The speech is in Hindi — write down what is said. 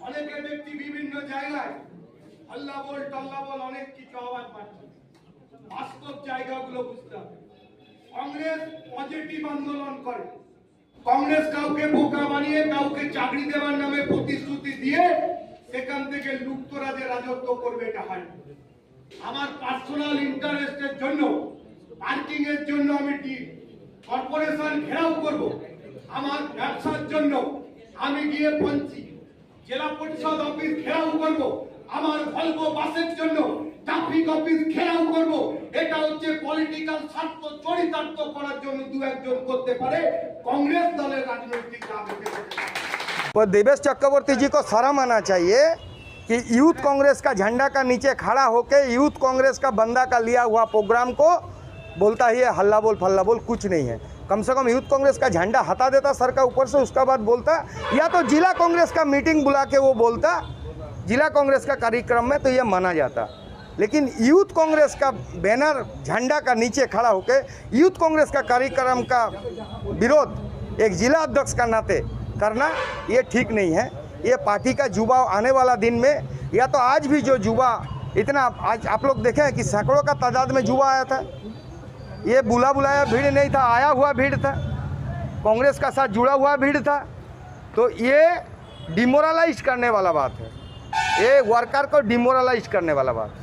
অনেকে ব্যক্তি বিভিন্ন জায়গায় আল্লাহ বল টাল্লা বল অনেক কিছু আওয়াজ পাচ্ছে। বাস্তব জায়গাগুলো বুঝতে হবে। কংগ্রেস পজিটিভ আন্দোলন করে। কংগ্রেস কাউকে বোকা বানিয়ে কাউকে চাকরি দেওয়ার নামে প্রতিশ্রুতি দিয়ে সেখান থেকে লুপ্তরাজে রাজত্ব করবে, এটা হয় না। আমার পার্সোনাল ইন্টারেস্টের জন্য, পার্কিং এর জন্য আমি কর্পোরেশন ঘেরাও করব। আমার ব্যবসার জন্য আমি গিয়ে জেলা পরিষদ অফিস ঘেরাও করব। আমার ভলভো বাসের জন্য ট্রাফিক অফিস ঘেরাও করব। এটা হচ্ছে পলিটিক্যাল স্বার্থ চরিতার্থ করার জন্য দু একজন করতে পারে, কংগ্রেস দলের রাজনৈতিক রাজনীতি করতে পারে। देवेश चक्रवर्ती जी को शर्म आना चाहिए कि यूथ कांग्रेस का झंडा का नीचे खड़ा होकर यूथ कांग्रेस का बंदा का लिया हुआ प्रोग्राम को बोलता ही है हल्ला बोल फल्ला बोल, कुछ नहीं है। कम से कम यूथ कांग्रेस का झंडा हटा देता सर का ऊपर से, उसका बाद बोलता, या तो जिला कांग्रेस का मीटिंग बुला के वो बोलता जिला कांग्रेस का कार्यक्रम में, तो ये माना जाता। लेकिन यूथ कांग्रेस का बैनर झंडा का नीचे खड़ा होकर यूथ कांग्रेस का कार्यक्रम का विरोध एक जिला अध्यक्ष का नाते करना ये ठीक नहीं है। ये पार्टी का युवा आने वाला दिन में, या तो आज भी जो युवा इतना, आज आप लोग देखें कि सैकड़ों का तादाद में युवा आया था। ये बुलाया भीड़ नहीं था, आया हुआ भीड़ था, कांग्रेस का साथ जुड़ा हुआ भीड़ था। तो ये डिमोरलाइज करने वाला बात है, ये वर्कर को डिमोरलाइज करने वाला बात है।